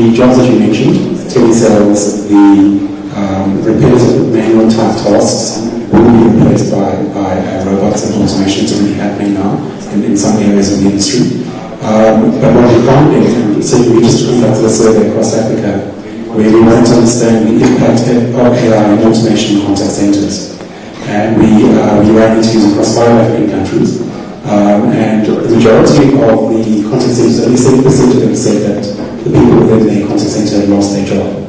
the jobs that you mentioned, telesales, the repetitive manual type tasks will be replaced by robots and automation. It's already happening now in some areas of the industry. But what we found we just conducted a survey across Africa where we wanted to understand the impact of AI and automation in contact centers. And we ran interviews across 5 African countries. And the majority of the contact centers, at least 70% of them, said that the people within their contact center had lost their job.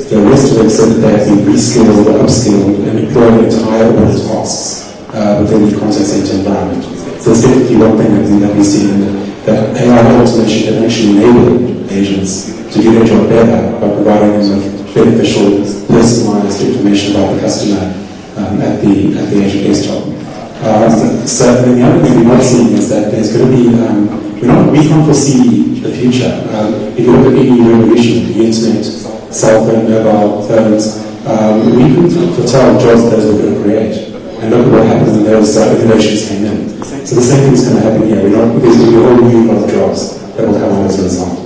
The rest of them said that they have been reskilled or upskilled and employed into higher order tasks within the contact center environment. So it's definitely one thing that we see, that AI automation can actually enable agents to do their job better by providing them with beneficial, personalized information about the customer at the agent desktop. So then the other thing we're not seeing is that there's going to be, we can't foresee the future. If you look at any revolution, the internet, cell phone, mobile phones, we couldn't foretell the jobs that those were going to create. And look at what happened when those innovations came in. So the same thing is going to happen here. There's going to be a whole new lot of jobs that will come on as a result.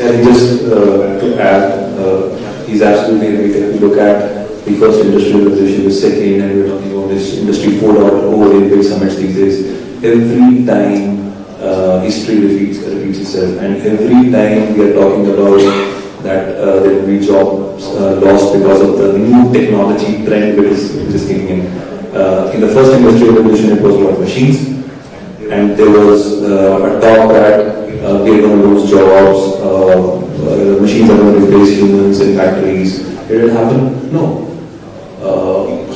And just to add, he's absolutely right. If you look at the first industrial revolution, the second, and we're talking about this industry 4.0 big summits these days, every time history repeats itself, and every time we are talking about that there will be jobs lost because of the new technology trend which is kicking in. In the first industrial revolution, it was about machines, and there was a talk that we are going to lose jobs, machines are going to replace humans in factories. Did it happen? No.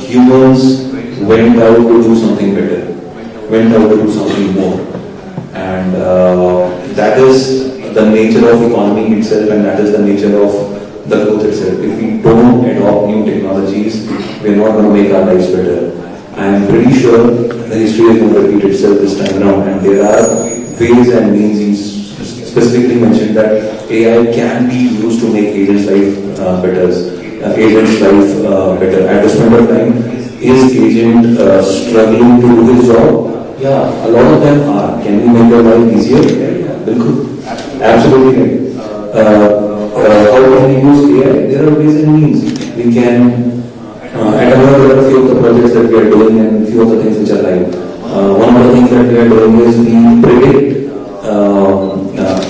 Humans went out to do something better, went out to do something more. And that is the nature of economy itself, and that is the nature of the growth itself. If we don't adopt new technologies, we are not going to make our lives better. I am pretty sure the history is going to repeat itself this time around, and there are ways and means. He specifically mentioned that AI can be used to make agents' life better. At this point of time, is agent struggling to do his job? Yeah, a lot of them are. Can we make their life easier? Yeah, absolutely right. How can we use AI? There are ways and means. We can, at a few of the projects that we are doing and a few of the things which are live. One of the things that we are doing is we predict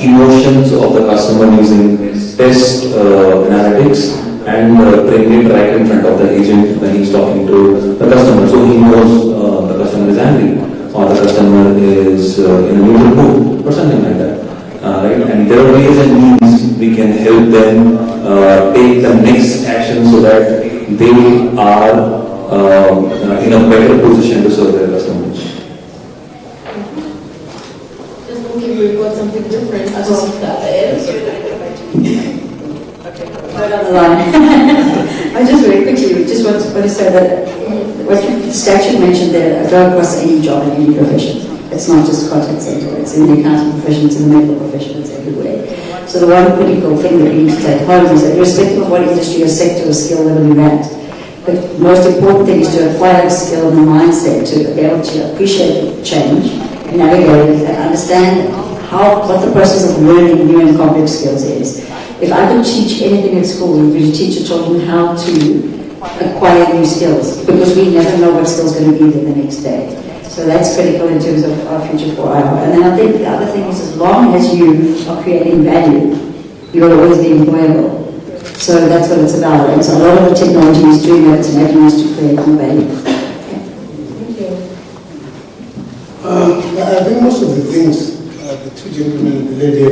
emotions of the customer using test analytics and bring it right in front of the agent when he's talking to the customer. So he knows the customer is angry or the customer is in a neutral mood or something like that. Right? And there are ways and means we can help them take the next action so that they are in a better position to serve their customers. Just looking, we've got something different. I just right on the line. I just very quickly just want to say that what the statute mentioned there, go across any job in any profession. It's not just contact center, it's in the accounting profession, it's in the medical profession, it's everywhere. So the one critical thing that we need to take home is that irrespective of what industry or sector or skill level you're at, the most important thing is to acquire the skill and the mindset to be able to appreciate change and navigate it and understand what the process of learning new and complex skills is. If I don't teach anything at school, we need to teach the children how to acquire new skills, because we never know what skill's going to be there the next day. So that's critical in terms of our future 4IR. And then I think the other thing is, as long as you are creating value, you will always be employable. So that's what it's about. And so a lot of the technology is doing that, it's making us to create more value. Thank you. I think most of the things the two gentlemen and the lady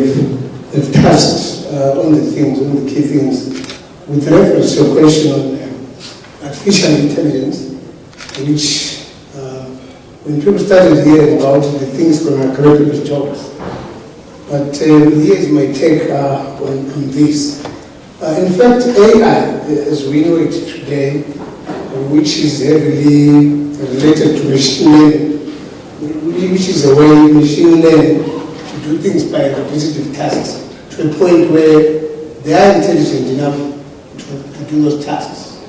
have touched on the things, on the key things. With reference to your question on artificial intelligence, which when people started hearing about the things going to create people's jobs. But here's my take on this. In fact, AI, as we know it today, which is heavily related to machine learning, which is a way machine learning to do things by repetitive tasks, to a point where they are intelligent enough to do those tasks.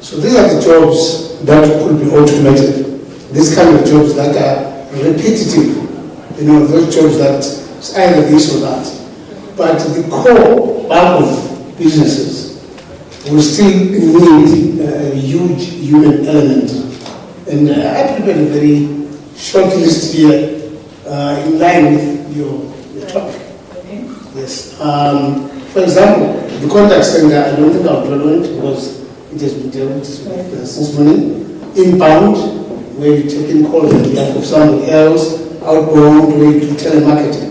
So these are the jobs that could be automated. These kind of jobs that are repetitive, those jobs that it's either this or that. but the core bulk of businesses will still need a huge human element. And I prepared a very short list here in line with your topic. Okay. Yes. For example, the contact center, I don't think I'll dwell on it because it has been dealt with since morning. Inbound, where you take in calls on behalf of somebody else. Outbound, where you do telemarketing.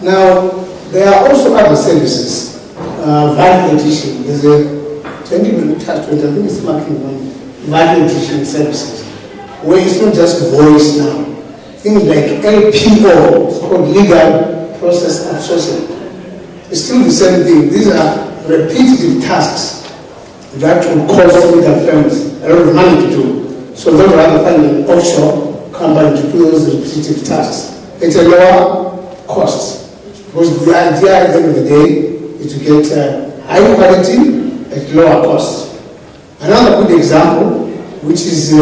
Now, there are also other services. Value addition. There's a 20-minute touch point, I think it's marking one. Value addition services, where it's not just voice now. Things like LPO, it's called legal process outsourcing. It's still the same thing. These are repetitive tasks that will cost legal firms a lot of money to do. So they'd rather find an offshore company to do those repetitive tasks. It's a lower cost. Because the idea at the end of the day is to get high quality at lower cost. Another good example, which is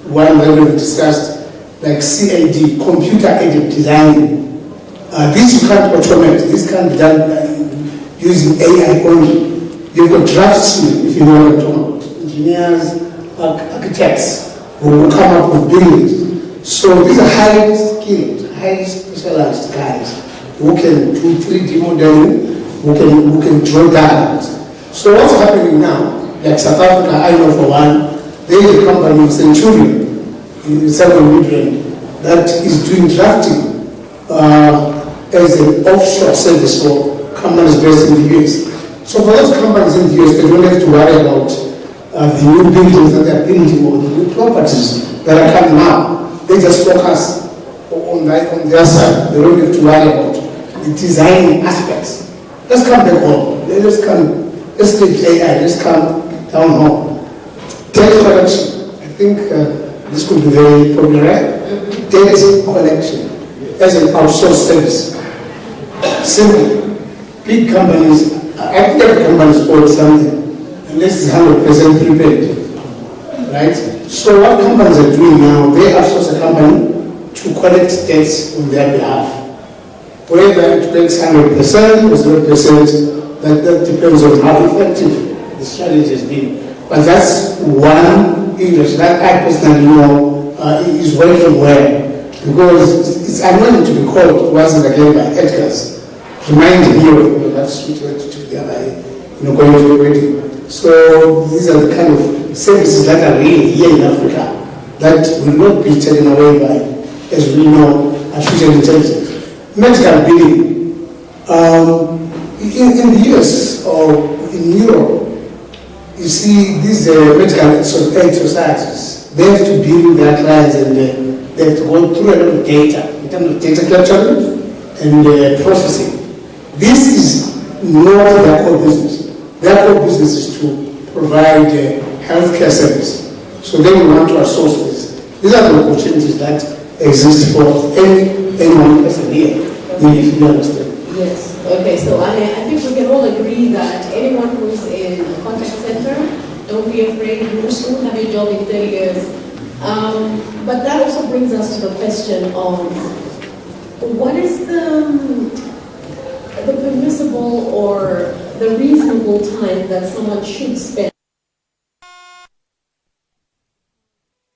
one that we've discussed, like CAD, computer-aided design. This you can't automate. This can be done using AI only. You've got draftsmen, if you know what I'm talking about, engineers, architects, who will come up with buildings. So these are highly skilled, highly specialized guys who can do 3D modeling, who can draw diagrams. So what's happening now, like South Africa, I know for one, there is a company in Centurion, in Southern Midland, that is doing drafting as an offshore service for companies based in the US. So for those companies in the US, they don't have to worry about the new buildings that they're building or the new properties that are coming out. They just focus on their side. They don't have to worry about the design aspects. Let's come back home. Let's leave AI. Let's come down home. Data collection. I think this could be very popular. Data collection as an outsourced service. Simple. Big companies, I think every company is owed something, unless it's 100% prepaid. Right? So what companies are doing now, they outsource a company to collect debts on their behalf. Whether it takes 100% or 0%, that depends on how effective the strategy has been. But that's one industry that I personally know is working well. Because it's annoying to be called once and again by Edgar's, reminding you of that sweet word to the other, going to a wedding. So these are the kind of services that are really here in Africa that will not be taken away by, as we know, artificial intelligence. Medical billing. In the US or in Europe, you see these medical aid societies, they have to bill their clients and they have to go through a lot of data in terms of data capturing and processing. This is not their core business. Their core business is to provide healthcare service. So they will want to outsource this. These are the opportunities that exist for anyone person here, if you understand. Yes. Okay. So I think we can all agree that anyone who's in a contact center, don't be afraid. You will soon have a job in 30 years. But that also brings us to the question of what is the permissible or the reasonable time that someone should spend.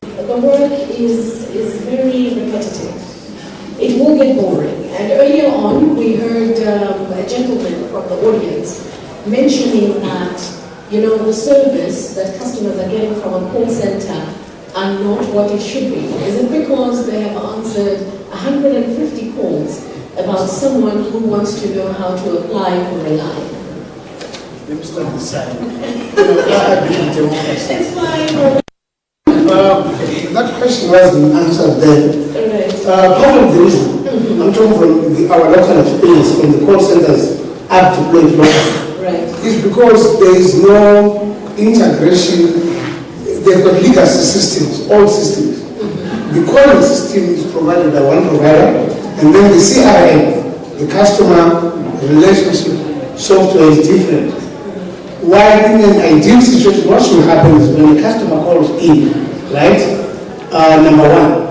The work is very repetitive. It will get boring. And earlier on, we heard a gentleman from the audience mentioning that, the service that customers are getting from a call center are not what it should be. Is it because they have answered 150 calls about someone who wants to know how to apply for a line? Let me start this side. I believe in democracy. It's fine. That question wasn't answered then. Part of the reason, I'm talking from our local experience, from the call centers I've deployed locally, is because there is no integration. They've got legacy systems, old systems. The calling system is provided by one provider, and then the CRM, the customer relationship software, is different. While in an ideal situation, what should happen is when the customer calls in, right? Number one,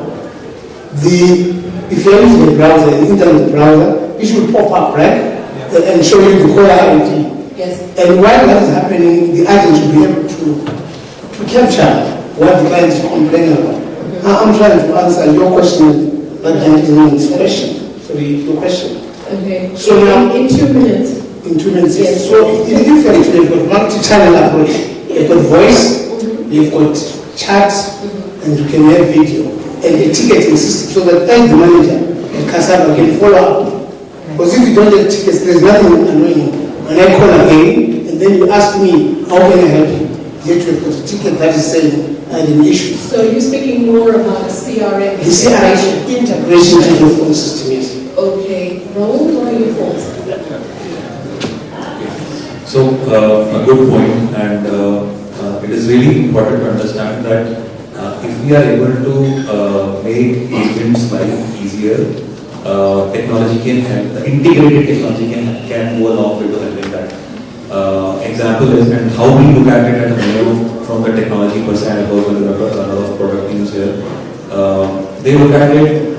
if you're using a browser, an internet browser, it should pop up, right? Yeah. and show you the caller ID. Yes. And while that is happening, the agent will be able to capture what the client is complaining about. I'm trying to answer your question, not gentleman's question. Sorry, your question. Okay. So now, in 2 minutes. in 2 minutes, Yes. so in different, we've got multi-channel approach. You've got voice, you've got chat, and you can have video, and the ticketing system, so that as the manager and cassava can follow up. Because if you don't get tickets, there's nothing annoying. When I call again, and then you ask me, how can I help you? Yet you've got a ticket that is saying, I had an issue. So you're speaking more about a CRM The CRM integration to the phone system is. Okay. Raul, what are your thoughts? So, a good point, and it is really important to understand that if we are able to make agents' life easier, technology can help. The integrated technology can go a long way to helping that. Example is, and how we look at it at a menu from the technology perspective, because there are a lot of product teams here. They look at it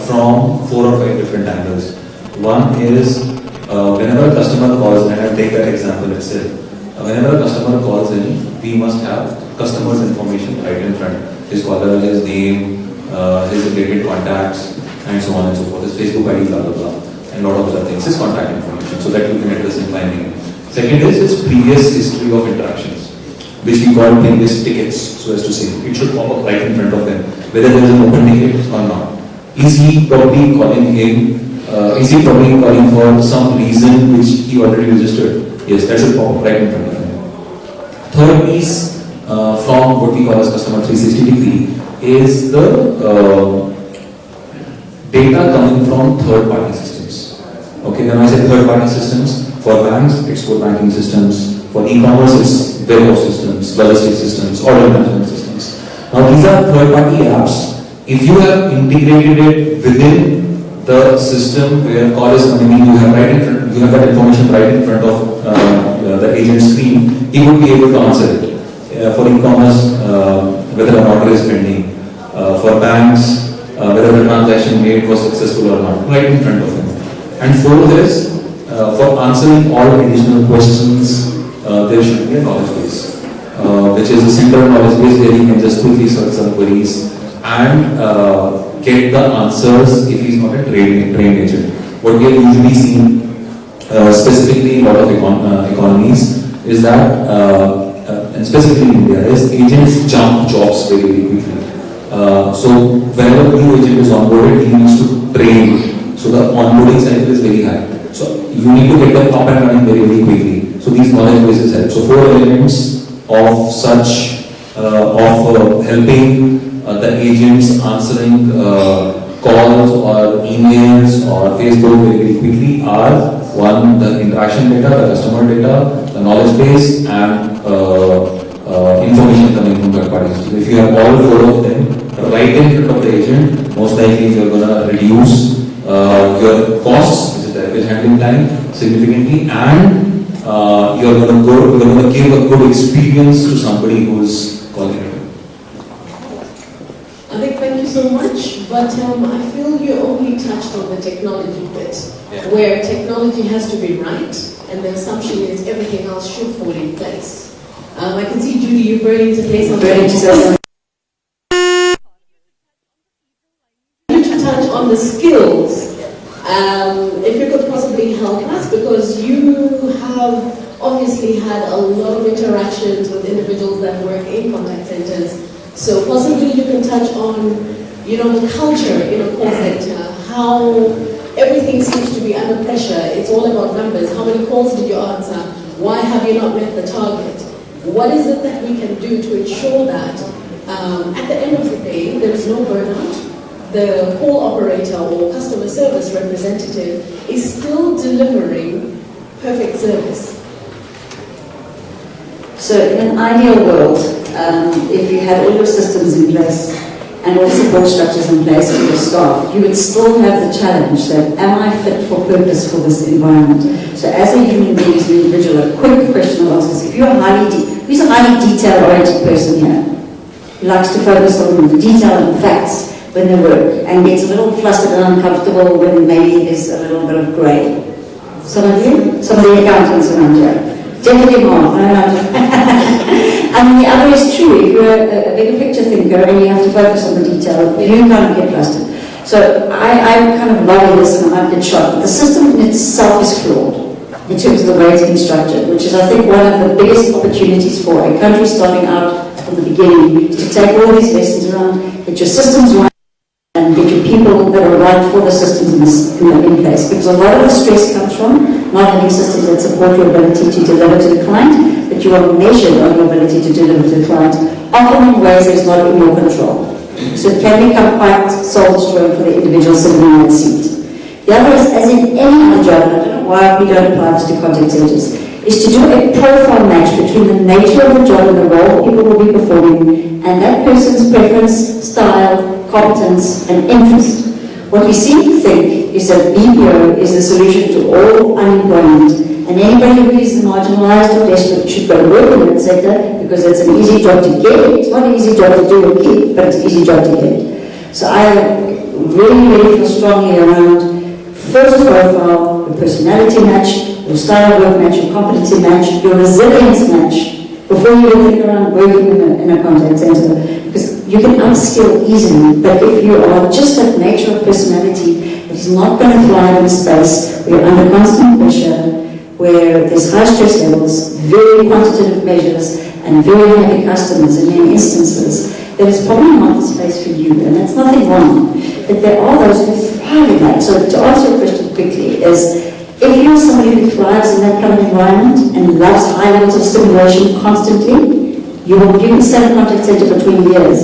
from 4 or 5 different angles. One is whenever a customer calls, and I'll take that example itself. Whenever a customer calls in, we must have customer's information right in front. His caller, his name, his related contacts, and so on and so forth. His Facebook ID, blah blah blah, and a lot of other things. His contact information, so that you can address him finding. Second is his previous history of interactions, which we call previous tickets, so as to say. It should pop up right in front of him, whether there is an open ticket or not. Is he probably calling him? Is he probably calling for some reason which he already registered? Yes, that should pop up right in front of him. Third piece from what we call as customer 360 degree is the data coming from third-party systems. Okay, when I say third-party systems, for banks, it's core banking systems. For e-commerce, it's warehouse systems, logistics systems, order management systems. Now, these are third-party apps. If you have integrated it within the system where call is coming in, you have that information right in front of the agent screen, he would be able to answer it. For e-commerce, whether an order is pending. For banks, whether the transaction made was successful or not, right in front of him. And fourth is, for answering all additional questions, there should be a knowledge base, which is a central knowledge base where he can just quickly search some queries and get the answers if he's not a trained agent. What we have usually seen, specifically in a lot of economies, is that, and specifically in India, is agents jump jobs very, very quickly. So whenever a new agent is onboarded, he needs to train. So the onboarding cycle is very high. So you need to get them up and running very, very quickly. So these knowledge bases help. So 4 elements of such, helping the agents answering calls or emails or Facebook very, very quickly are one, the interaction data, the customer data, the knowledge base, and information coming from third parties. So if you have all 4 of them right in front of the agent, most likely you're going to reduce your costs, which is the average handling time, significantly, and you're going to give a good experience to somebody who's calling you. I think thank you so much, but I feel you only touched on the technology bit, where technology has to be right, and the assumption is everything else should fall in place. I can see Judy, you're ready to say something. To touch on the skills, if you could possibly help us, because you have obviously had a lot of interactions with individuals that work in contact centers. So possibly you can touch on, the culture in a call center, how everything seems to be under pressure. It's all about numbers. How many calls did you answer? Why have you not met the target? What is it that we can do to ensure that at the end of the day, there is no burnout? The call operator or customer service representative is still delivering perfect service. So in an ideal world, if you had all your systems in place and all the support structures in place for your staff, you would still have the challenge that, am I fit for purpose for this environment? So as a human being, as an individual, a quick question of answers. If you're who's a highly detail-oriented person here? He likes to focus on the detail and facts when they work, and gets a little flustered and uncomfortable when maybe there's a little bit of grey. Some of you? Some of the accountants around here. Definitely more. And the other is true. If you're a bigger picture thinker and you have to focus on the detail, you can't get flustered. So I'm kind of loving this and I might get shocked. But the system in itself is flawed in terms of the way it's been structured, which is, I think, one of the biggest opportunities for a country starting out from the beginning, is to take all these lessons around, get your systems right, and get your people that are right for the systems in place. Because a lot of the stress comes from not having systems that support your ability to deliver to the client, but you are measured on your ability to deliver to the client, often in ways that is not in your control. So it can become quite soul-destroying for the individual sitting in that seat. The other is, as in any other job, and I don't know why we don't apply this to contact centers, is to do a profile match between the nature of the job and the role people will be performing and that person's preference, style, competence, and interest. What we seem to think is that BPO is the solution to all unemployment, and anybody who is marginalized or desperate should go to work in that sector because it's an easy job to get. It's not an easy job to do or keep, but it's an easy job to get. So I really feel strongly around first profile, your personality match, your style of work match, your competency match, your resilience match, before you even think around working in a contact center. Because you can upskill easily, but if you are just that nature of personality that is not going to thrive in a space where you're under constant pressure, where there's high stress levels, very quantitative measures, and very happy customers in many instances, then it's probably not the space for you, and that's nothing wrong. But there are those who thrive in that. So to answer your question quickly is, if you're somebody who thrives in that kind of environment and loves high levels of stimulation constantly, you can stay in a contact center for 20 years.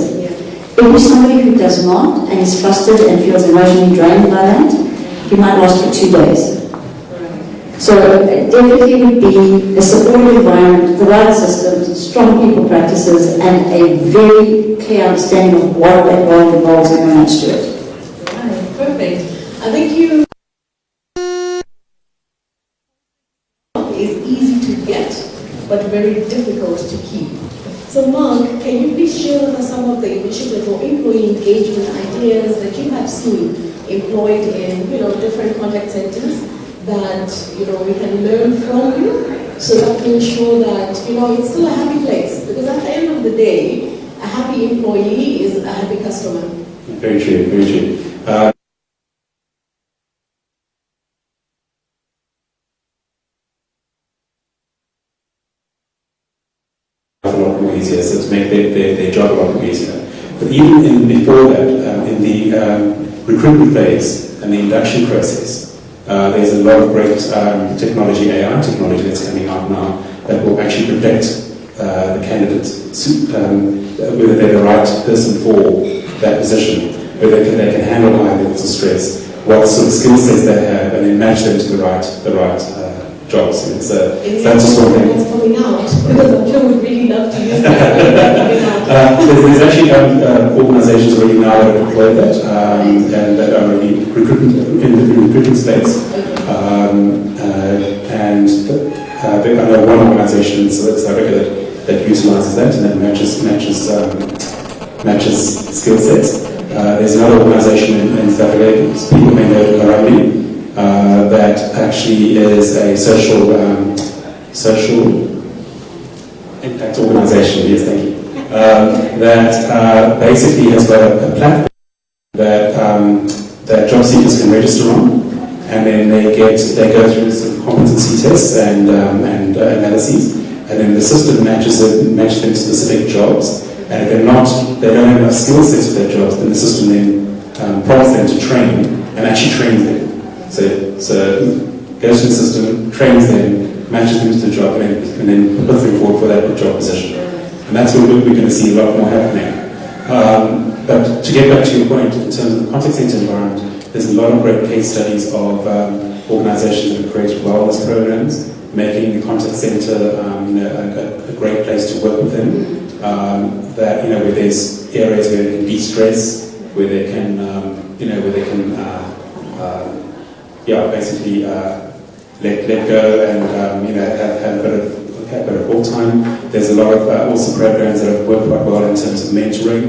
If you're somebody who does not and is flustered and feels emotionally drained by that, you might last for 2 days. So it definitely would be a supportive environment, the right systems, strong people practices, and a very clear understanding of what that role involves and how much to it. Right, perfect. I think you is easy to get, but very difficult to keep. So Mark, can you please share with us some of the initiatives or employee engagement ideas that you have seen employed in different contact centers that we can learn from you, so that we ensure that it's still a happy place, because at the end of the day, a happy employee is a happy customer. Very true, very true. A lot more easier, so to make their job a lot more easier. But even before that, in the recruitment phase and the induction process, there's a lot of great technology, AI technology that's coming out now that will actually predict the candidates, whether they're the right person for that position, whether they can handle high levels of stress, what sort of skill sets they have, and then match them to the right jobs. And that's just one thing. What's coming out? Because I'm sure we'd really love to use that. There's actually organizations already now that have deployed that, and that are already in the recruitment space. I know one organization in South Africa that utilizes that and that matches skill sets. There's another organization in South Africa, people may know Around that actually is a social impact organization, yes, thank you, that basically has got a platform that job seekers can register on, and then they go through some competency tests and analyses, and then the system matches them to specific jobs, and if they don't have enough skill sets for their jobs, then the system then prompts them to train and actually trains them. So goes through the system, trains them, matches them to the job, and then puts them forward for that job position. And that's what we're going to see a lot more happening. But to get back to your point, in terms of the contact center environment, there's a lot of great case studies of organizations that have created wellness programs, making the contact center a great place to work within. Where there's areas where they can de-stress, where they can basically let go and have a bit of all time. There's a lot of also programs that have worked quite well in terms of mentoring,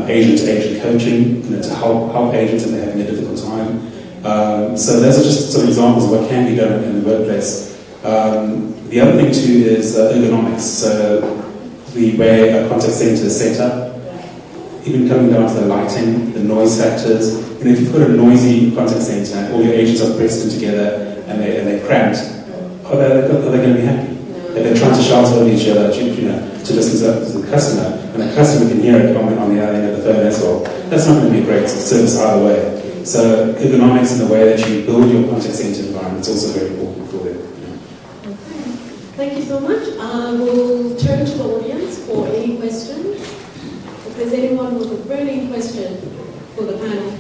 agent-to-agent coaching, to help agents if they're having a difficult time. So those are just some examples of what can be done in the workplace. The other thing too is ergonomics. So the way a contact center is set up, even coming down to the lighting, the noise factors. You know, if you've got a noisy contact center and all your agents are pressed in together and they're cramped, are they going to be happy? If they're trying to shout over each other, to listen to the customer, and the customer can hear it on the other end of the phone as well, that's not going to be a great service either way. So ergonomics in the way that you build your contact center environment is also very important for them. Okay. Thank you so much. We'll turn to the audience for any questions. If there's anyone with a burning question for the panel.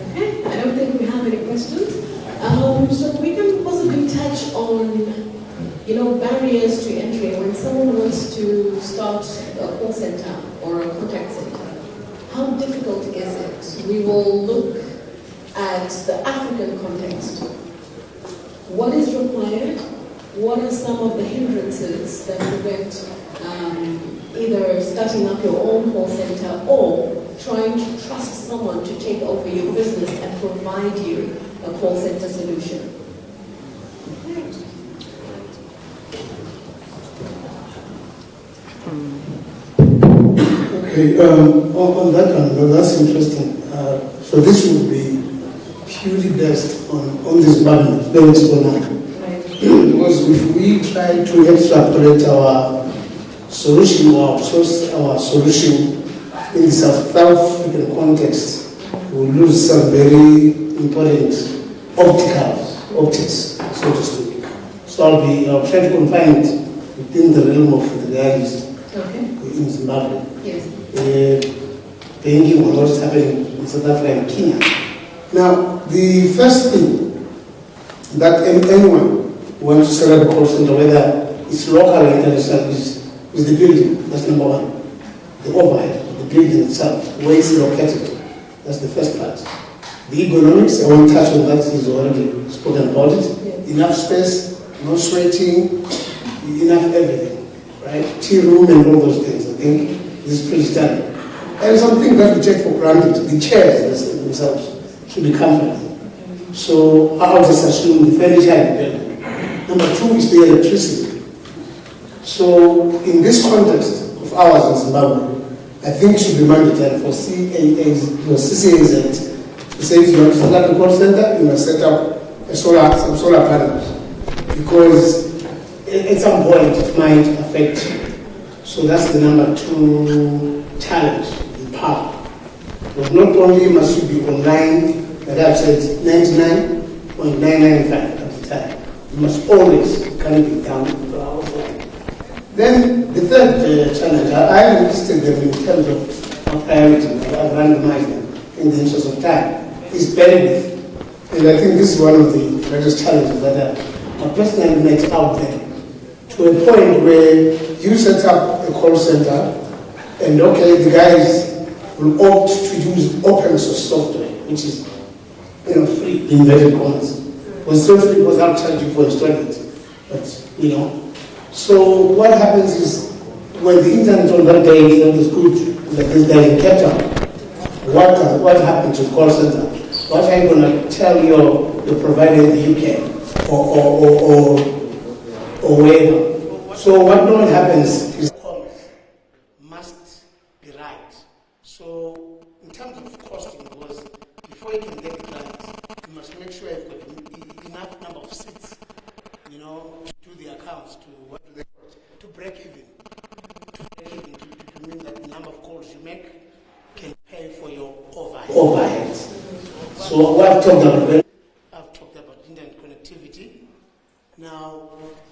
Okay, I don't think we have any questions. So we can possibly touch on, barriers to entry when someone wants to start a call center or a contact center. How difficult is it? We will look at the African context. What is required? What are some of the hindrances that prevent either starting up your own call center or trying to trust someone to take over your business and provide you a call center solution? Okay, on that one, that's interesting. So this would be purely based on this government, based on now. Because if we try to extrapolate our solution or outsource our solution in the South African context, we'll lose some very important optics, so to speak. So I'll try to confine it within the realm of the realities in Zimbabwe. Yes. Thinking on what's happening in South Africa and Kenya. Now, the first thing that anyone who wants to set up a call center, whether it's local or international, is the building. That's number one. The overhead of the building itself, where it's located. That's the first part. The ergonomics, I won't touch on that, is already spoken about it. Yes. Enough space, no sweating, enough everything, right? Tea room and all those things. I think this is pretty standard. And something that we take for granted, the chairs themselves should be comfortable. So I'll just assume the furniture in the building. Number two is the electricity. So in this context of ours in Zimbabwe, I think it should be mandatory for CCAZ to say if you want to set up a call center, you must set up some solar panels. Because at some point it might affect you. So that's the number two challenge, the power. But not only must you be online, but I've said 99.995 at the time. You must always be down offline. Then the third challenge, I have listed them in terms of priority, I've randomized them in the interest of time, is bandwidth. And I think this is one of the greatest challenges that I personally met out there. To a point where you set up a call center, and okay, the guys will opt to use open source software, which is free, in inverted commas. Was still free because I'll charge you for installing it. But so what happens is when the internet on that day is good, like this guy in Cape Town, what happens to the call center? What are you going to tell your provider in the UK or wherever? So what normally happens is commerce must be right. So in terms of costing, because before you can get the clients, you must make sure you've got enough number of seats, to do the accounts, to break even. To mean that the number of calls you make can pay for your overheads. So what I've talked about internet connectivity. Now,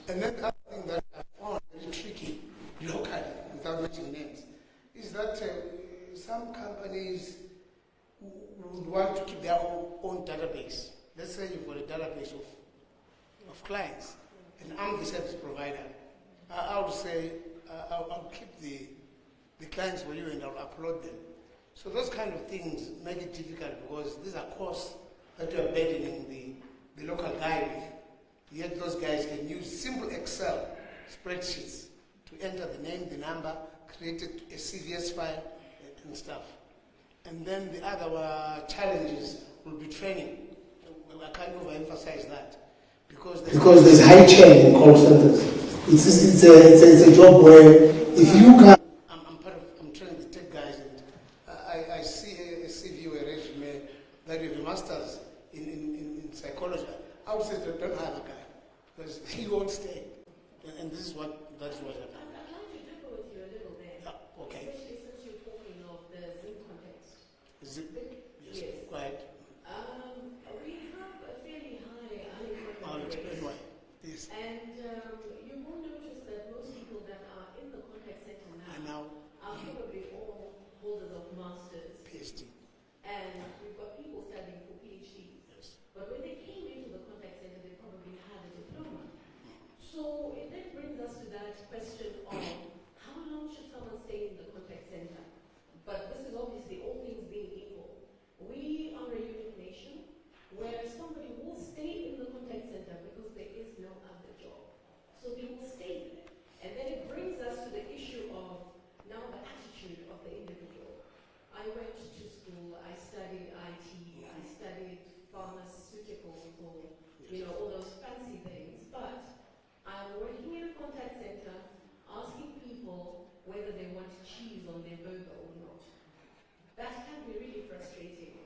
and then the other thing that I found very tricky locally, without mentioning names, is that some companies would want to keep their own database. Let's say you've got a database of clients, and I'm the service provider. I would say I'll keep the clients for you and I'll upload them. So those kind of things make it difficult because these are costs that you're burdening the local guy with. Yet those guys can use simple Excel spreadsheets to enter the name, the number, create a CVS file and stuff. And then the other challenges will be training. I can't overemphasize that. Because there's high change in call centers. It's a job where if you can... I'm training the tech guys, and I see a CV or a resume that you have a master's in psychology. I would say don't hire the guy, because he won't stay. And that's what happened. I'd like to differ with you a little bit. Okay. Especially since you're talking of the Zim context. Yes. Quiet. We have a fairly high unemployment rate. Anyway. Yes. And you will notice that most people that are in the contact center now are probably all holders of masters. PhD. And we've got people studying for PhDs. Yes. But when they came into the contact center, they probably had a diploma. So it then brings us to that question of how long should someone stay in the contact center? But this is obviously all things being equal. We are a unique nation where somebody will stay in the contact center because there is no other job. So they will stay there. And then it brings us to the issue of now the attitude of the individual. I went to school, I studied IT, I studied pharmaceuticals, or all those fancy things, but I'm working in a contact center asking people whether they want cheese on their burger or not. That can be really frustrating.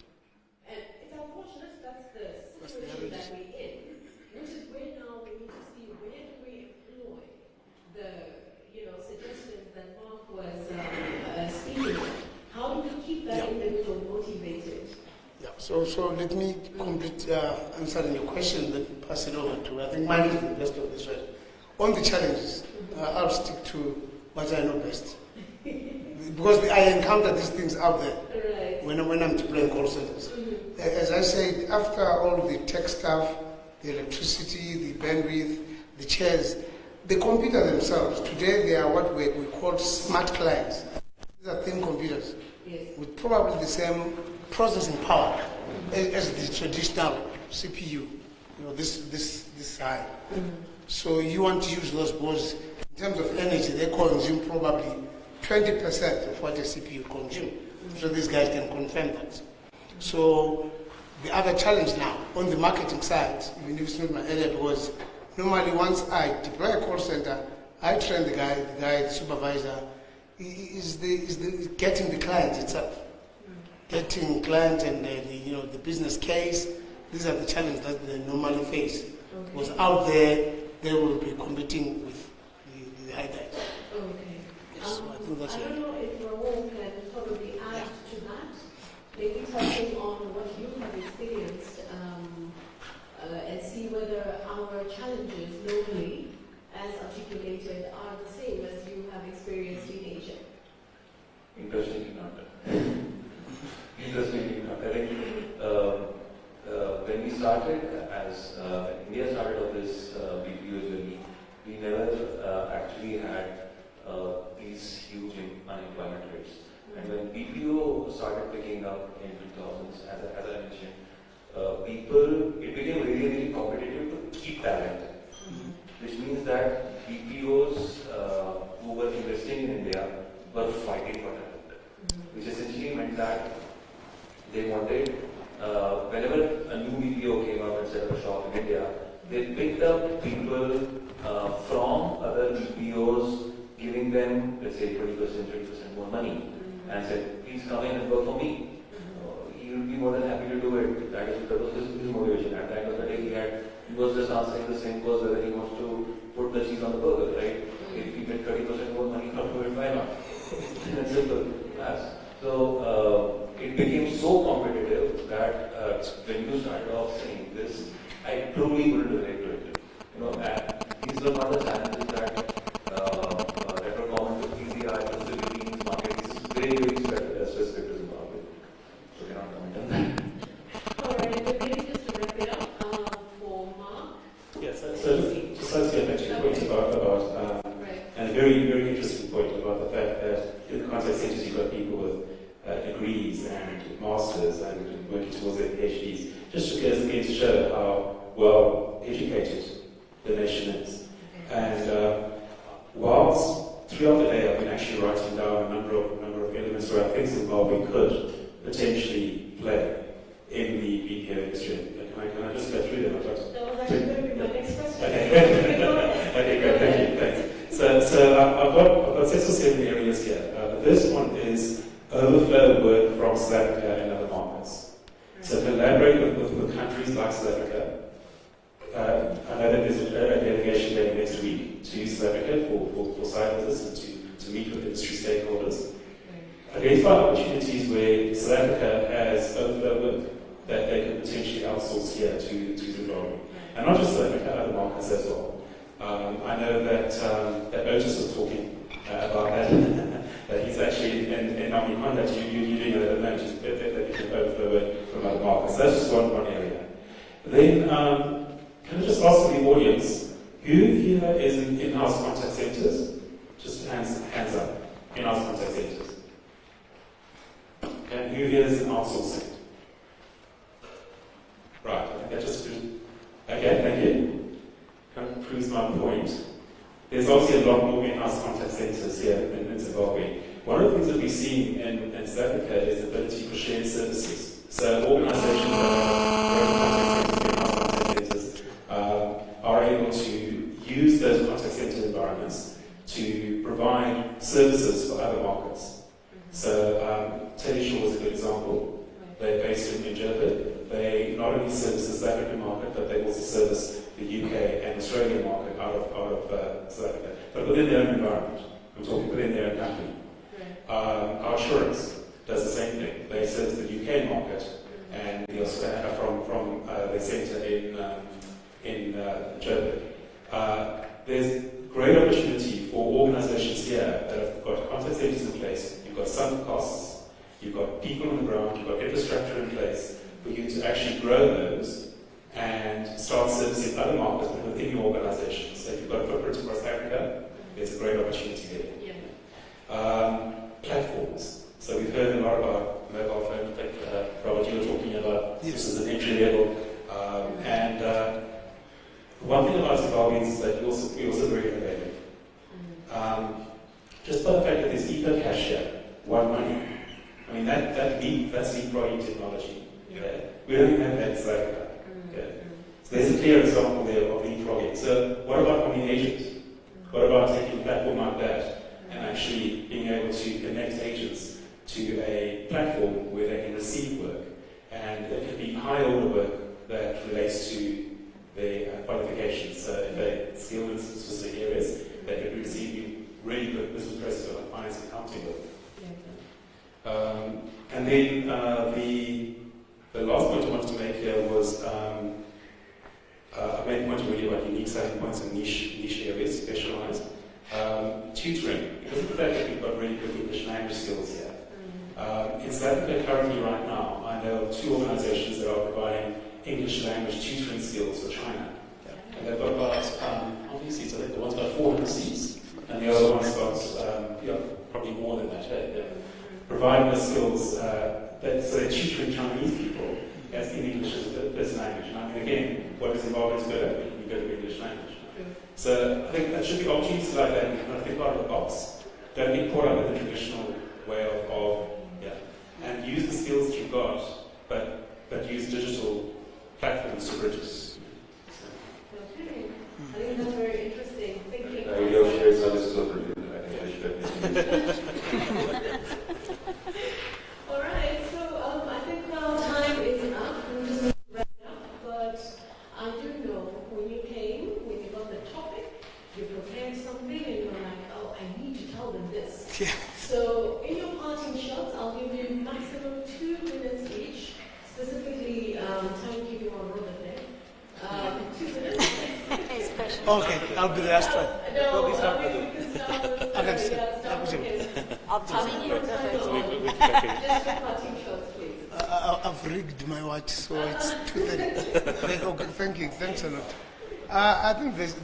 And it's unfortunate that's the situation that we're in, which is where now we need to see where do we employ the suggestions that Mark was speaking of. How do we keep that individual motivated? Yeah, so let me complete answering your question, then pass it over to, I think mine is the best of this one. On the challenges, I'll stick to what I know best. Because I encounter these things out there when I'm deploying call centers. As I said, after all the tech stuff, the electricity, the bandwidth, the chairs, the computer themselves, today they are what we call smart clients. These are thin computers with probably the same processing power as the traditional CPU, this high. So you want to use those boards. In terms of energy, they consume probably 20% of what a CPU consumes. So these guys can confirm that. So the other challenge now, on the marketing side, even if it's not my area, was normally once I deploy a call center, I train the guy, the supervisor, is getting the client itself. Getting client and the business case. These are the challenges that they normally face. Because out there, they will be competing with the high guys. Okay. So I think that's I don't know if Rahul can probably add to that. Maybe touching on what you have experienced and see whether our challenges locally, as articulated, are the same as you have experienced in Asia. Interestingly not. Interestingly not. I think when we started, as India started off this BPO journey, we never actually had these huge unemployment rates. And when BPO started picking up in 2000s, as I mentioned, it became really, really competitive to keep talent. Which means that BPOs who were investing in India were fighting for talent. Which essentially meant that they wanted, whenever a new BPO came up and set up a shop in India, they picked up people from other BPOs, giving them, let's say, 20%, 30% more money, and said, please come in and work for me. He would be more than happy to do it. That was his motivation. At the end of the day, he was just answering the same cause whether he wants to put the cheese on the burger, right? If you get 30% more money, not do it, why not? It's simple. So it became so competitive that when you started off saying this, I truly couldn't relate to it. These were not the challenges that were common to PCI, the Philippines market. This is very, very specific to Zimbabwe. So cannot comment on that. Alright, but maybe just to wrap it up for Mark. Yes, so just like you mentioned a point about and a very, very interesting point about the fact that in the contact centers you've got people with degrees and masters and working towards their PhDs, just again to show how well educated the nation is. And whilst throughout the day I've been actually writing down a number of elements where I think Zimbabwe could potentially play in the BPO industry? Can I just go through them? That was actually going to be my next question. Okay, great, thank you, thanks. So I've got 6 or 7 areas here. The first one is overflow work from South Africa and other markets. So collaborate with countries like South Africa. I know that there's a delegation there next week to South Africa for site visits and to meet with industry stakeholders. Identify opportunities where South Africa has overflow work that they could potentially outsource here to Zimbabwe. And not just South Africa, other markets as well. I know that Otis was talking about that, that he's actually, and I'm in contact, you're doing that at the moment, that you can overflow work from other markets. That's just one area. Then, can I just ask the audience, who here is in in-house contact centers? Just hands up. In-house contact centers. Okay, who here is in outsourcing? Right, I think that just proves. Okay, thank you. That proves my point. There's obviously a lot more in-house contact centers here in Zimbabwe. One of the things that we've seen in South Africa is the ability for shared services. So organizations that have in-house contact centers are able to use those contact center environments to provide services for other markets. So Teleshore is a good example. They're based in Joburg. They not only service the South African market, but they also service the UK and Australian market out of South Africa, but within their own environment. I'm talking within their own company. Outsourcing does the same thing. They service the UK market and the Australia from their centre in Joburg. There's great opportunity for organisations here that have got contact centres in place. You've got sunk costs, you've got people on the ground, you've got infrastructure in place for you to actually grow those and start servicing other markets within your organisation. So if you've got a footprint across Africa, there's a great opportunity there. Yeah. Platforms. So we've heard a lot about mobile phones. Robert, you were talking about this is an entry level. One thing about Zimbabweans is that we're also very innovative. Just by the fact that there's eco-cash here, one money. I mean, that's leapfrogging technology. Okay? We don't even have that in South Africa. Okay? So there's a clear example there of leapfrogging. So what about on the agent? What about taking a platform like that and actually being able to connect agents to a platform where they can receive work? And it could be high order work that relates to their qualifications. So if they're skilled in specific areas, they could receive really good business process like finance and accounting work. And then the last point I wanted to make here was I made a point really about unique selling points and niche areas, specialized. Tutoring, because of the fact that we've got really good English language skills here. In South Africa currently right now, I know of 2 organizations that are providing English language tutoring skills for China. And they've got about, how many seats? I think the one's got 400 seats, and the other one's got probably more than that. Providing the skills, so they're tutoring Chinese people as in English as a first language. And I mean, again, what does Zimbabweans go to? You go to English language. So I think that should be opportunities like that. You kind of think out of the box. Don't be caught up in the traditional way of and use the skills that you've got, but use digital platforms to bridge us. Okay. I think that's very interesting thinking. Your shared services are pretty good. I think I should. All right, so I think our time is up. We're just wrap it up, but I do know when you came, when you got the topic, you prepared something and you're like, oh, I need to tell them this. Yeah. So in your parting shots, I'll give you maximum 2 minutes each, specifically timekeeping on Robert there. 2 minutes. Okay, I'll be the last one. No, we can start with I'll tell you. just your parting shots, please. I've rigged my watch, so it's 2:30. Okay, thank you. Thanks a lot. I think there's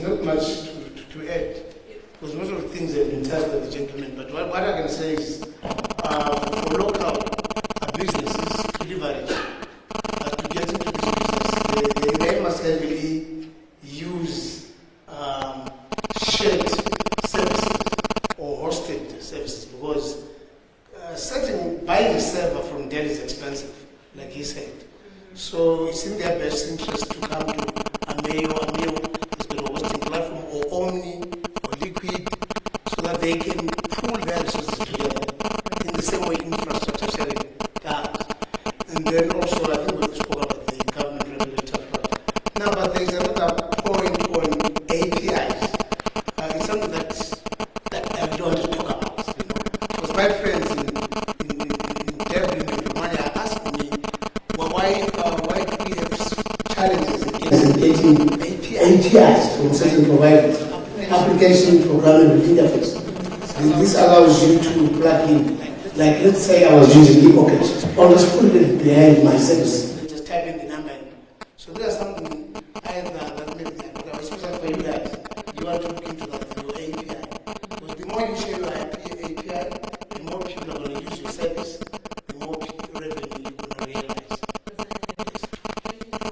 not much to add, because most of the things have been touched by the gentleman. But what I can say is, for local businesses to leverage, to get into this business, they must heavily use shared services or hosted services, because buying a server state. So it's in their best interest to come to Ameo. Ameo has got a hosting platform, or Omni, or Liquid, so that they can pool their resources together in the same way infrastructure sharing does. And then also, I think we spoke about the government regulator part. Now, but there's another point on APIs. It's something that I don't want to talk about, because my friends in Dublin and Romania are asking me, well, why do we have challenges in getting APIs from certain providers, application programming interface. This allows you to plug in, like let's say I was using ePocket, I'll just put it behind my service. Just type in the number in. So there's something either that maybe, especially for you guys, you want to look into that through API. Because the more you share your API, the more people are going to use your service, the more revenue you're going to realize.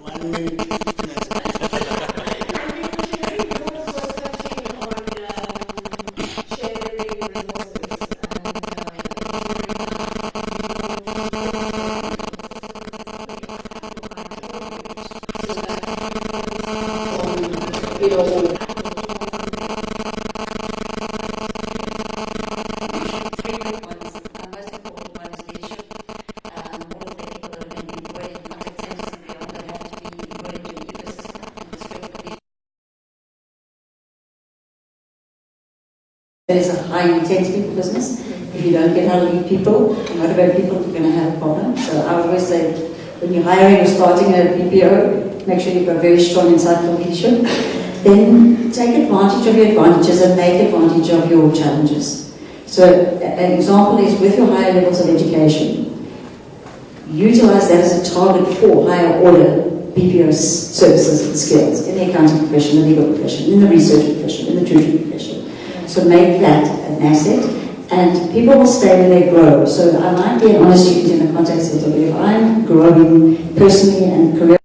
1 minute, 15 minutes. It is a high intense people business. If you don't get how to lead people, motivate people, you're going to have a problem. So I would always say, when you're hiring or starting a BPO, make sure you've got very strong, insightful leadership. Then take advantage of your advantages and make advantage of your challenges. So an example is with your higher levels of education, utilize that as a target for higher order BPO services and skills in the accounting profession, the legal profession, in the research profession, in the tutoring profession. So make that an asset, and people will stay when they grow. So I might be an honest student in a contact center, but if I'm growing personally and career,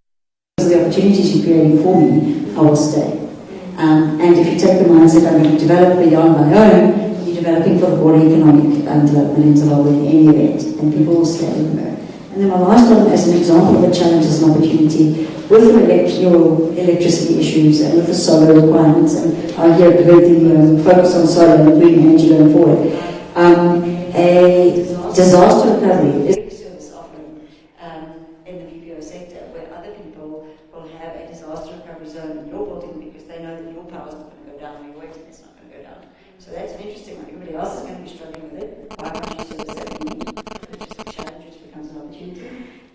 the opportunities you're creating for me, I will stay. And if you take the mindset, I'm going to develop beyond my own, you're developing for the broader economic development in Zimbabwe in any event, and people will stay in there. And then my last one, as an example of a challenge, is an opportunity with your electricity issues and with the solar requirements, and I heard the focus on solar and green energy going forward. A disaster recovery is a service offering in the BPO sector, where other people will have a disaster recovery zone in your building because they know that your power is not going to go down, your internet's not going to go down. So that's an interesting one. Everybody else is going to be struggling with it. Why can't you service that in me? Which is a challenge, which becomes an opportunity.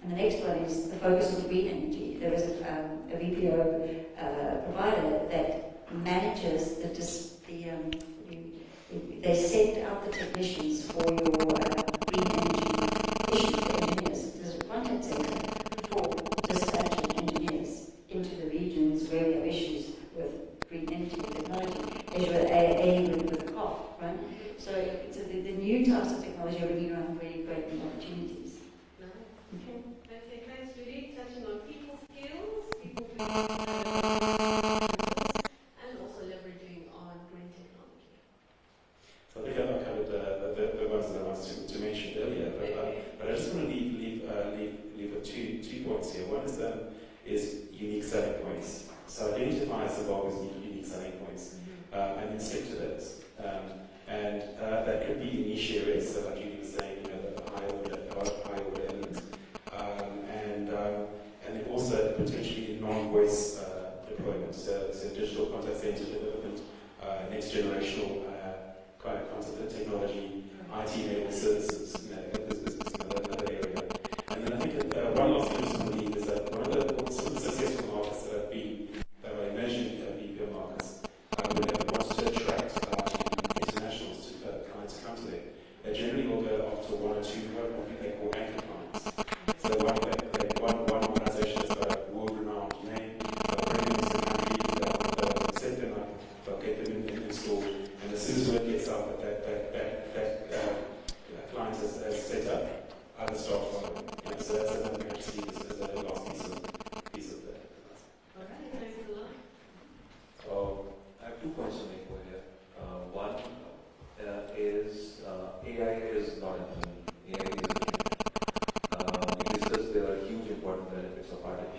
And the next one is the focus on green energy. There is a BPO provider that manages they send out the technicians for your green energy issues for engineers. There's a contact center for dispatching engineers into the regions where we have issues with green energy technology, as you would A with the car, right? So the new types of technology are bringing around very great new opportunities. Okay. Okay, thanks, Judy. Touching on people skills, and also leveraging on green technology. So I think I covered the ones that I wanted to mention earlier, but I just want to leave with two points here. One is unique selling points. So identify Zimbabwe's unique selling points, and then stick to those. And that could be in niche areas, so like Judy was saying, the high order elements. And then also potentially non-voice deployment, so digital contact center development, next generational kind of concept of technology, IT-enabled services, is another area. And then I think one last thing to believe is that one of the successful markets that are emerging BPO markets, when they want to attract internationals clients to come to them, they generally will go after one or two what they call anchor clients. So one organization has got a world-renowned name, they'll bring them to the country, they'll set them up, they'll get them installed, and as soon as word gets out that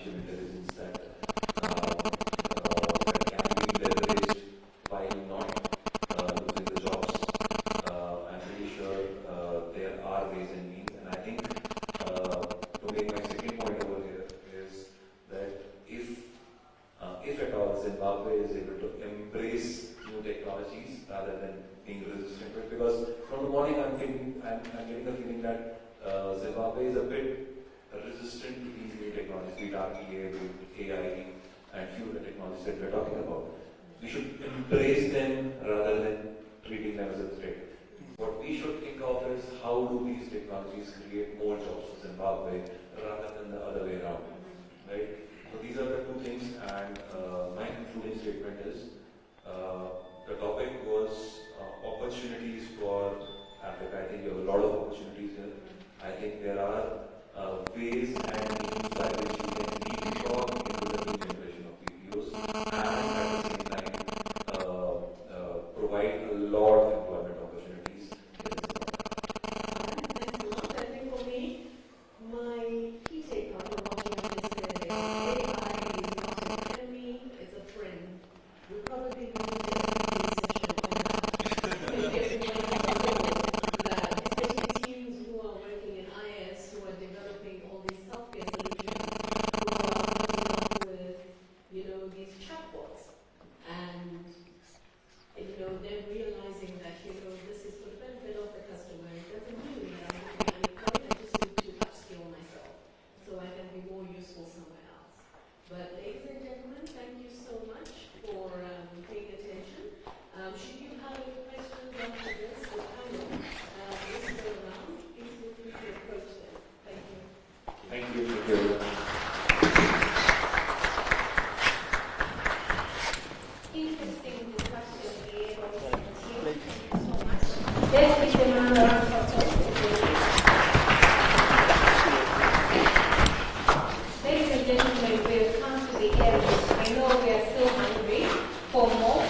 artificial intelligence that can be leveraged by not losing the jobs. I'm pretty sure there are ways and means, and I think to make my second point over here is that if at all Zimbabwe is able to embrace new technologies rather than being resistant to it, because from the morning I'm getting the feeling that Zimbabwe is a bit resistant to these new technologies, be it RPA, be it AI, and few of the technologies that we're talking about. We should embrace them rather than treating them as a threat. What we should think of is how do these technologies create more jobs for Zimbabwe rather than the other way around, right? So these are the two things, and my concluding statement is the topic was opportunities for Africa. I think you have a lot of opportunities here. I think there are ways and means by which you can leapfrog into the new generation of BPOs and at the same time provide a lot of employment opportunities in Thanks a lot. I think for me, my key takeaway from what you have just said is AI is not an enemy, it's a friend. We probably need to do a session on that, especially teams who are working in IS, who are developing all these software solutions, who are coming up with, these chatbots, and they're realizing that, this is for the benefit of the customer. It doesn't mean that I'm looking at any point, I just need to upskill myself so I can be more useful somewhere else. But ladies and gentlemen, thank you so much for paying attention. Should you have any questions after this, the panel is still around. Please feel free to approach them. Thank you. Thank you. Thank you. Interesting discussion here. Thank you so much. Let's give them another round of applause. Ladies and gentlemen, we've come to the end. I know we are still hungry for more,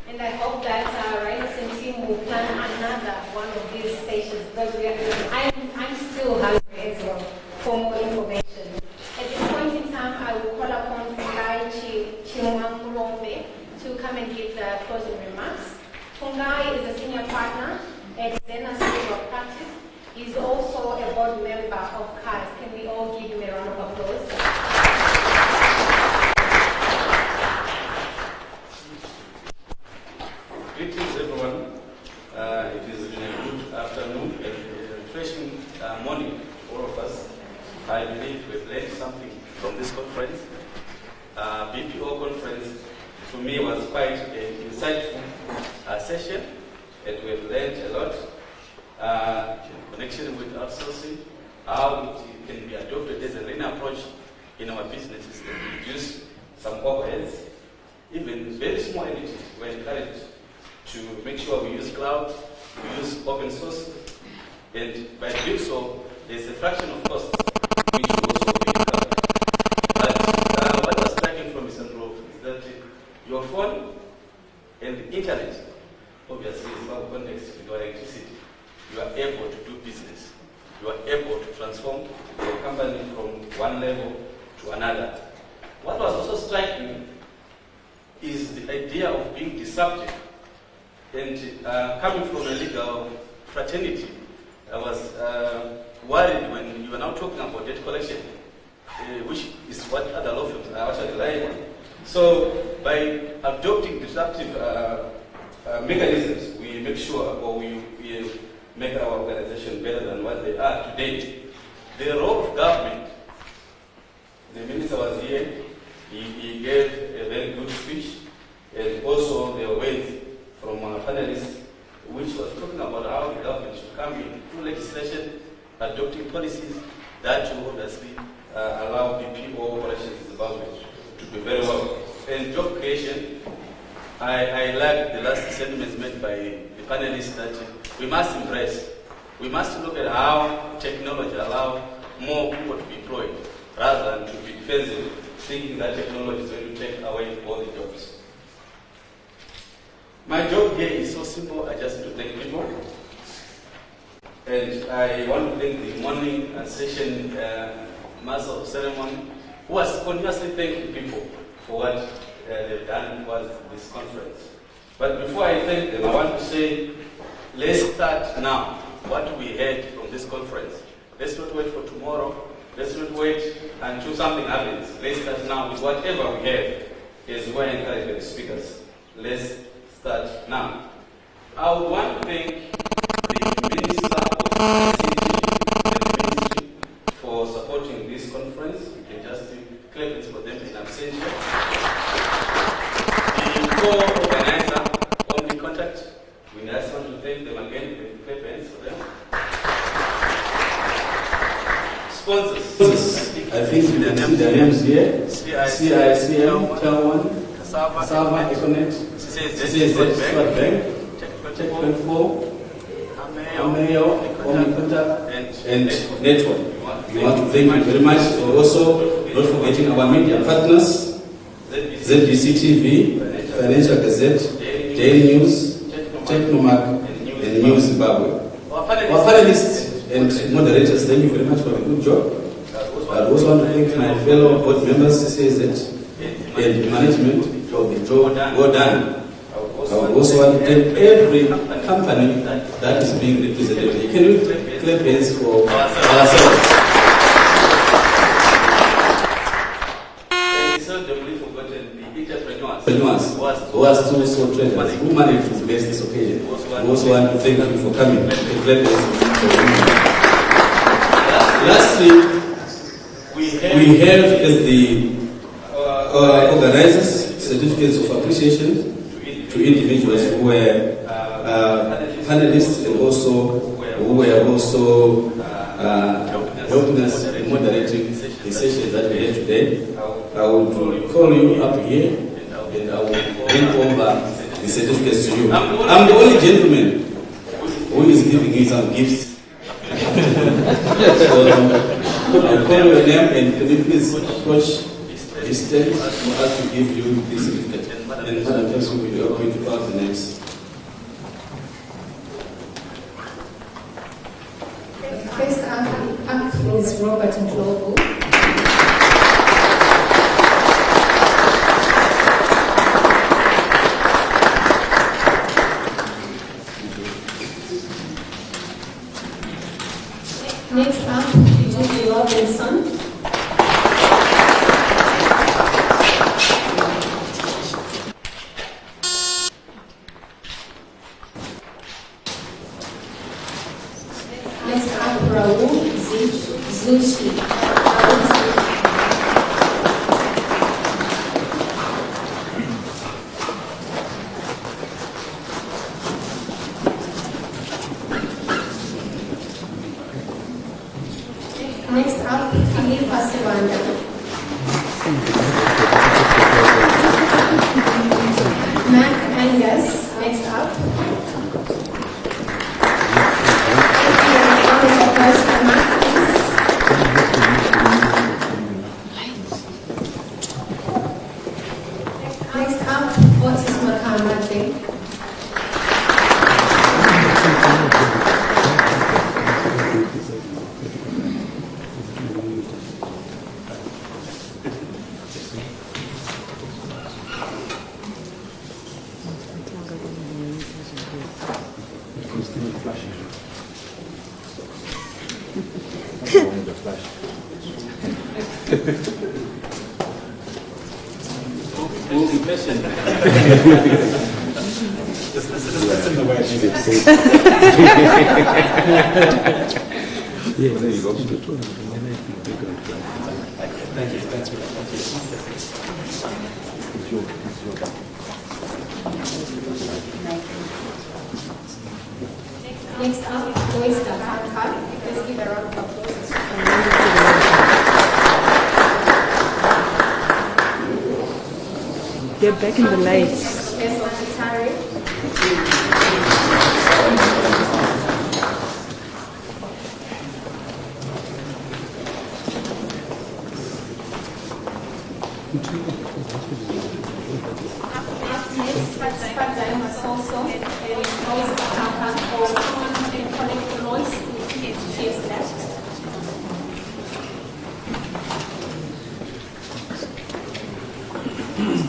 and I hope that our Ryerson team will plan another one of these sessions, because I'm still hungry as well for more information. At this point in time, I will call upon Fungai Chimwamurombe to come and give the closing remarks. Fungai is a senior partner at Zena School of Practice. He's also a board member of CARS. Can we all give him a round of applause? Greetings, everyone. It has been a good afternoon and a refreshing morning for all of us. I believe we've learned something from this conference. BPO conference, to me, was quite an insightful session, and we've learned a lot. In connection with outsourcing, how it can be adopted as a lean approach in our businesses and reduce some overheads. Even very small entities were encouraged to make sure we use cloud, we use open source, and by doing so, there's a fraction of costs which will also be covered. But what was striking from Mr. Grove is that your phone and the internet, obviously in our context with our electricity, you are able to do business. You are able to transform your company from one level to another. What was also striking is the idea of being disruptive. And coming from a legal fraternity, I was worried when you were now talking about debt collection, which is what other law firms are actually relying on. So by adopting disruptive mechanisms, we make sure, or we make our organization better than what they are today. The role of government, the minister was here, he gave a very good speech, and also there were ways from our panelists which was talking about how the government should come in through legislation, adopting policies that will obviously allow BPO operations in Zimbabwe to be very well. And job creation, I like the last sentiments made by the panelists that we must embrace. We must look at how technology allows more people to be employed rather than to be defensive, thinking that technology is going to take away all the jobs. My job here is so simple, I just need to thank people. And I want to thank the morning session master of ceremony, who was continuously thanking people for what they've done towards this conference. But before I thank them, I want to say, let's start now what we heard from this conference. Let's not wait for tomorrow. Let's not wait until something happens. Let's start now with whatever we have, as we encourage the speakers. Let's start now. I would want to thank the Minister of ICT and Ministry for supporting this conference. You can just clap it for them in absentia. The co-organizer on the contact, we just want to thank them again. We can clap hands for them. Sponsors. I think their names here. CICM, Tel1, Sava, Econet, CCZ, Bank, Check 24, Ameo, Omnicontact, and Network. We want to thank you very much. Also, not forgetting our media partners, ZBC TV, Financial Gazette, Daily News, Technomark, and New Zimbabwe. Our panelists and moderators, thank you very much for the good job. I also want to thank my fellow board members, CCZ, and management for the job well done. I would also want to thank every company that is being represented here. Can we clap hands for ourselves? And so deeply forgotten the entrepreneurs who was two sole traders who managed to bless this occasion. We also want to thank you for coming. Clap hands for you. Lastly, we have as the organizers certificates of appreciation to individuals who were panelists and also who were also helping us in moderating the sessions that we had today. I would call you up here and I will bring over the certificates to you. I'm the only gentleman who is giving you some gifts. So I'll call your name and can you please approach the stage for us to give you this certificate. And Madam Council will help you to pass the names. First up is Robert Ndlovu. Next up is Robinson. Next up, Raul Zushi. Next up, Philippa Sewanda. Mac Angus, next up. Next up, Otis Makamate. We'll be patient. That's in the way she did. Yeah, there you go. Thank you. Thanks for Next up, Joyce Dakanka. Let's give a round of applause. Get back in the lights. Let's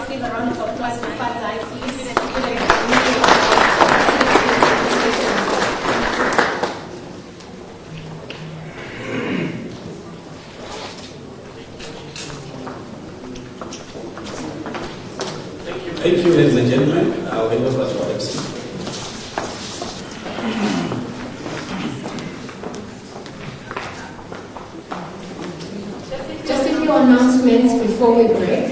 give a round of applause to Fazai, please. Thank you, ladies and gentlemen. I'll hand over to Alex. Just a few announcements before we break.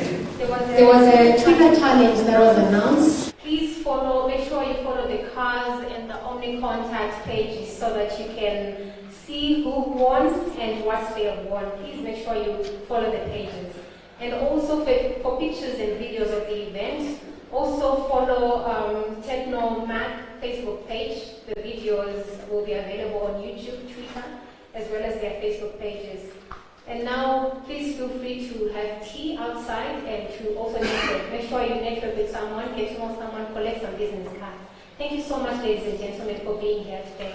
There was a Twitter challenge that was announced. Please follow, make sure you follow the cars and the Omni Contact pages so that you can see who won and what they have won. Please make sure you follow the pages. And also for pictures and videos of the event, also follow Techno Mac Facebook page. The videos will be available on YouTube, Twitter, as well as their Facebook pages. And now, please feel free to have tea outside and to also network. Make sure you network with someone, get to know someone, collect some business cards. Thank you so much, ladies and gentlemen, for being here today.